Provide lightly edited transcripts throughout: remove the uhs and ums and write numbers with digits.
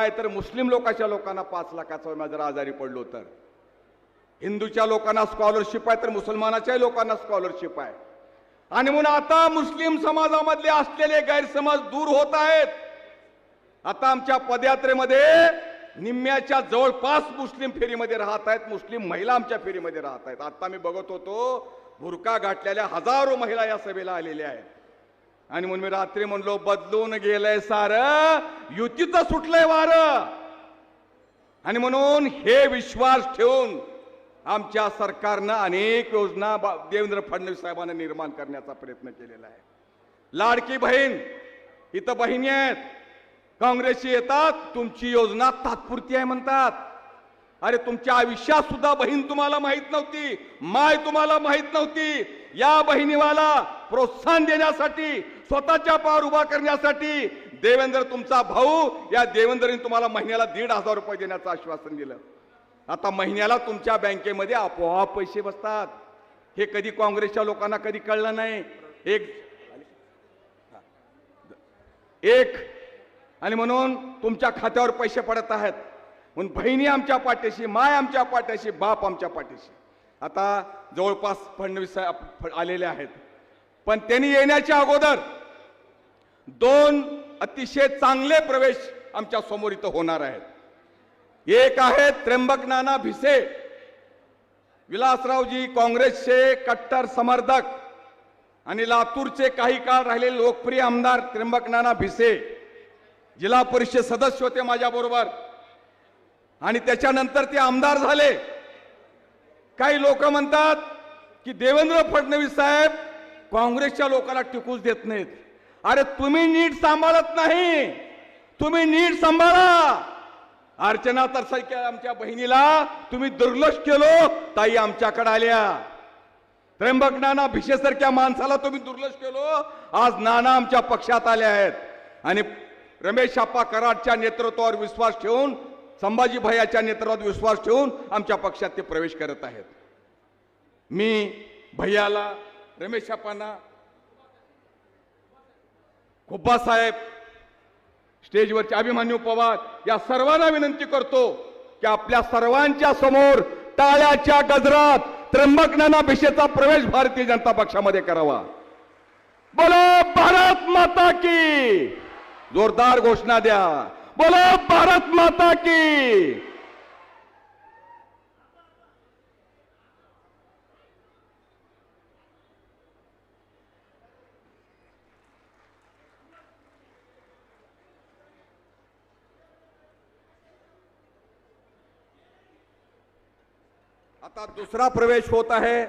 नाही तर मुस्लिम लोकांना 5 लाखाचा विमा जर आजारी पडलो तर, हिंदूच्या लोकांना स्कॉलरशिप आहे तर मुसलमानाच्या लोकांना स्कॉलरशिप आहे. आणि म्हणून आता मुस्लिम समाजामधले असलेले गैरसमज दूर होत आहेत. आता आमच्या पदयात्रेमध्ये निम्म्याच्या जवळपास मुस्लिम फेरीमध्ये राहत आहेत, मुस्लिम महिला आमच्या फेरीमध्ये राहत आहेत. आता मी बघत होतो बुरका घातलेल्या हजारो महिला या सभेला आलेल्या आहेत. आणि म्हणून मी रात्री म्हणलो बदलून गेलंय सारं, युतीचं सुटलंय वारं. आणि म्हणून हे विश्वास ठेवून आमच्या सरकारनं अनेक योजना देवेंद्र फडणवीस साहेबांना निर्माण करण्याचा प्रयत्न केलेला आहे. लाडकी बहीण, इथं बहिणी आहेत, काँग्रेसची येतात, तुमची योजना तात्पुरती आहे म्हणतात. अरे तुमच्या आयुष्यात सुद्धा बहीण तुम्हाला माहित नव्हती, माय तुम्हाला माहित नव्हती. या बहिणीवाला प्रोत्साहन देण्यासाठी, स्वतःच्या पायावर उभा करण्यासाठी देवेंद्र तुमचा भाऊ, या देवेंद्रने तुम्हाला महिन्याला 1,500 रुपये देण्याचं आश्वासन दिलं. आता महिन्याला तुमच्या बँकेमध्ये आपोआप पैसे बसतात. हे कधी काँग्रेसच्या लोकांना कधी कळलं नाही. एक आणि म्हणून तुमच्या खात्यावर पैसे पडत आहेत. म्हणून बहिणी आमच्या पाठीशी, माय आमच्या पाठीशी, बाप आमच्या पाठीशी. आता जवळपास फडणवीस साहेब आलेले आहेत, पण त्यांनी येण्याच्या अगोदर 2 अतिशय चांगले प्रवेश आमच्या समोर इथं होणार आहेत. एक आहे त्र्यंबक नाना भिसे, विलासरावजी काँग्रेसचे कट्टर समर्थक आणि लातूरचे काही काळ राहिलेले लोकप्रिय आमदार त्र्यंबक नाना भिसे जिल्हा परिषद सदस्य होते माझ्या बरोबर, आणि त्याच्यानंतर ते आमदार झाले. काही लोक म्हणतात की देवेंद्र फडणवीस साहेब काँग्रेसच्या लोकांना टिकूच देत नाहीत. अरे तुम्ही नीट सांभाळत नाही, तुम्ही नीट सांभाळा. अर्चना तरसारख्या आमच्या बहिणीला तुम्ही दुर्लक्ष केलो, ताई आमच्याकडे आल्या. त्र्यंबक नाना भिशेसारख्या माणसाला तुम्ही दुर्लक्ष केलो, आज नाना आमच्या पक्षात आले आहेत. आणि रमेश आप्पा कराडच्या नेतृत्वावर विश्वास ठेवून, संभाजी भैयाच्या नेतृत्वावर विश्वास ठेवून आमच्या पक्षात ते प्रवेश करत आहेत. मी भैयाला, रमेश आप्पांना, खुब्बा साहेब, स्टेजवरचे अभिमन्यू पवार, या सर्वांना विनंती करतो की आपल्या सर्वांच्या समोर टाळ्याच्या गजरात त्र्यंबक नाना भिशेचा प्रवेश भारतीय जनता पक्षामध्ये करावा. बोलो भारत माता की, जोरदार घोषणा द्या. बोलो भारत माता की. आता दुसरा प्रवेश होत आहे.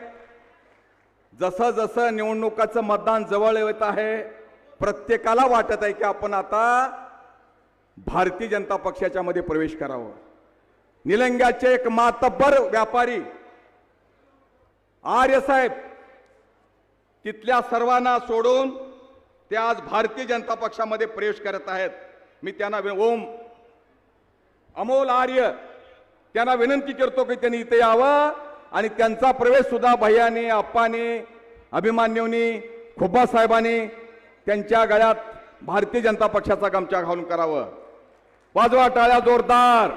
जसं जसं निवडणुकाचं मतदान जवळ येत आहे, प्रत्येकाला वाटत आहे की आपण आता भारतीय जनता पक्षाच्या मध्ये प्रवेश करावा. निलंग्याचे एक मातब्बर व्यापारी आर्य साहेब, तिथल्या सर्वांना सोडून ते आज भारतीय जनता पक्षामध्ये प्रवेश करत आहेत. मी त्यांना ओम अमोल आर्य त्यांना विनंती करतो की त्यांनी इथे यावं आणि त्यांचा प्रवेश सुद्धा भैयाने, आप्पाने, अभिमान्यूंनी, खुब्बा साहेबांनी त्यांच्या गळ्यात भारतीय जनता पक्षाचा गमछा घालून करावं. वाजवा टाळ्या जोरदार.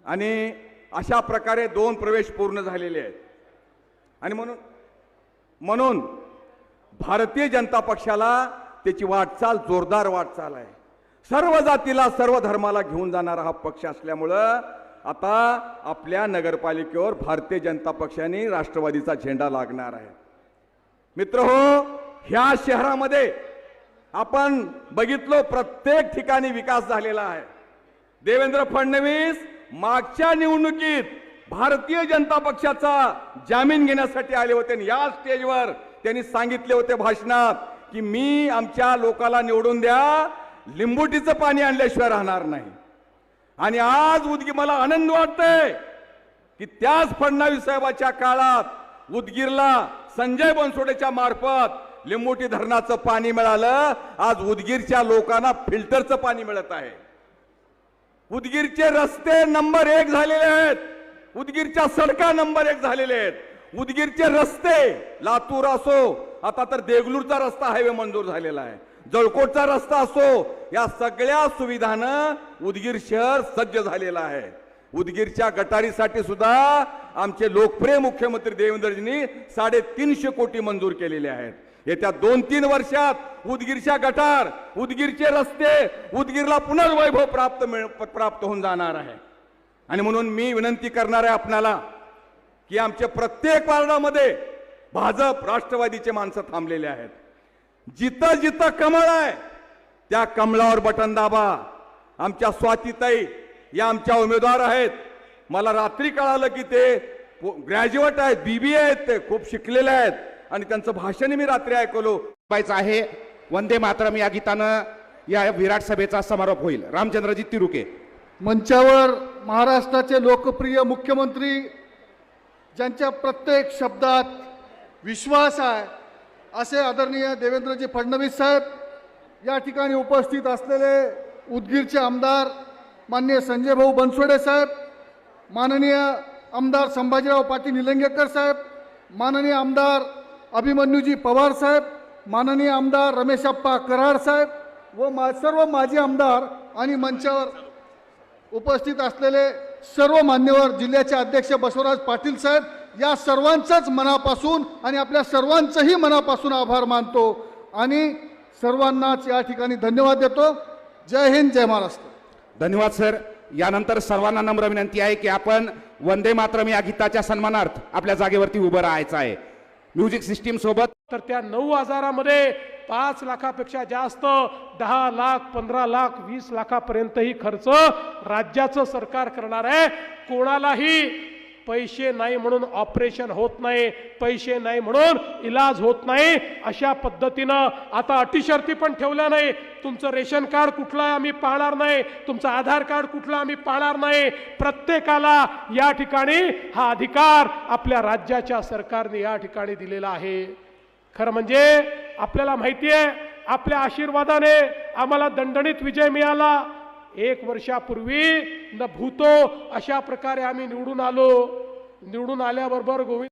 आणि अशा प्रकारे 2 प्रवेश पूर्ण झालेले आहेत. आणि म्हणून भारतीय जनता पक्षाला त्याची वाटचाल, जोरदार वाटचाल आहे. सर्व जातीला, सर्व धर्माला घेऊन जाणारा हा पक्ष असल्यामुळं आता आपल्या नगरपालिकेवर भारतीय जनता पक्षाने राष्ट्रवादीचा झेंडा लागणार आहे. मित्रहो, ह्या शहरामध्ये आपण बघितलो प्रत्येक ठिकाणी विकास झालेला आहे. देवेंद्र फडणवीस मागच्या निवडणुकीत भारतीय जनता पक्षाचा जामीन घेण्यासाठी आले होते आणि या स्टेजवर त्यांनी सांगितले होते भाषणात की मी आमच्या लोकांना निवडून द्या, लिंबुटीचं पाणी आणल्याशिवाय राहणार नाही. आणि आज मला आनंद वाटतोय की त्याच फडणवीस साहेबाच्या काळात उदगीरला संजय बनसोडेच्या मार्फत लिंबुटी धरणाचं पाणी मिळालं. आज उदगीरच्या लोकांना फिल्टरचं पाणी मिळत आहे. उदगीरचे रस्ते नंबर 1 झालेले आहेत. उदगीरच्या सडका नंबर 1 झालेले आहेत. उदगीरचे रस्ते, लातूर असो, आता तर देगलूरचा रस्ता हायवे मंजूर झालेला आहे, जळकोटचा रस्ता असो, या सगळ्या सुविधानं उदगीर शहर सज्ज झालेलं आहे. उदगीरच्या गटारीसाठी सुद्धा आमचे लोकप्रिय मुख्यमंत्री देवेंद्रजींनी 350 कोटी मंजूर केलेले आहेत. येत्या 2-3 वर्षात उदगीरच्या गटार, उदगीरचे रस्ते, उदगीरला पुनर्वैभव प्राप्त होऊन जाणार आहे. आणि म्हणून मी विनंती करणार आहे आपणाला की आमच्या प्रत्येक वार्डामध्ये भाजप राष्ट्रवादीचे माणसं थांबलेले आहेत. जिथं जिथं कमळ आहे त्या कमळावर बटन दाबा. आमच्या स्वातीताई या आमच्या उमेदवार आहेत. मला रात्री कळालं की ते ग्रॅज्युएट आहेत, BBA आहेत, ते खूप शिकलेले आहेत आणि त्यांचं भाषण मी रात्री ऐकलो. पाहायचं आहे वंदे मातरम या गीतानं या विराट सभेचा समारोप होईल. रामचंद्रजी तिरुके. मंचावर महाराष्ट्राचे लोकप्रिय मुख्यमंत्री ज्यांच्या प्रत्येक शब्दात विश्वास आहे असे आदरणीय देवेंद्रजी फडणवीस साहेब, या ठिकाणी उपस्थित असलेले उदगीरचे आमदार माननीय संजय भाऊ बनसोडे साहेब, माननीय आमदार संभाजीराव पाटील निलंगेकर साहेब, माननीय आमदार अभिमन्यूजी पवार साहेब, माननीय आमदार रमेशप्पा कराड साहेब व सर्व माजी आमदार आणि मंचावर उपस्थित असलेले सर्व मान्यवर, जिल्ह्याचे अध्यक्ष बसवराज पाटील साहेब, या सर्वांचाच मनापासून आणि आपल्या सर्वांचंही मनापासून आभार मानतो आणि सर्वांनाच या ठिकाणी धन्यवाद देतो. जय हिंद, जय महाराष्ट्र. धन्यवाद सर. यानंतर सर्वांना नम्र विनंती आहे की आपण वंदे मातरम या गीताच्या सन्मानार्थ आपल्या जागेवरती उभं राहायचं आहे. म्युझिक सिस्टीम सोबत. तर त्या 9,000मध्ये 5 लाखापेक्षा जास्त, 10 लाख, 15 लाख, 20 लाखापर्यंतही खर्च राज्याचं सरकार करणार आहे. कोणालाही पैसे नाही म्हणून ऑपरेशन होत नाही, पैसे नाही म्हणून इलाज होत नाही. अशा पद्धतीनं आता अटीशर्ती पण ठेवल्या नाही. तुमचं रेशन कार्ड कुठलं आहे आम्ही पाहणार नाही, तुमचं आधार कार्ड कुठलं आम्ही पाहणार नाही. प्रत्येकाला या ठिकाणी हा अधिकार आपल्या राज्याच्या सरकारने या ठिकाणी दिलेला आहे. खरं म्हणजे आपल्याला माहिती आहे, आपल्या आशीर्वादाने आम्हाला दणदणीत विजय मिळाला. 1 वर्षापूर्वी न भूतो अशा प्रकारे आम्ही निवडून आलो. निवडून आल्याबरोबर गोविंद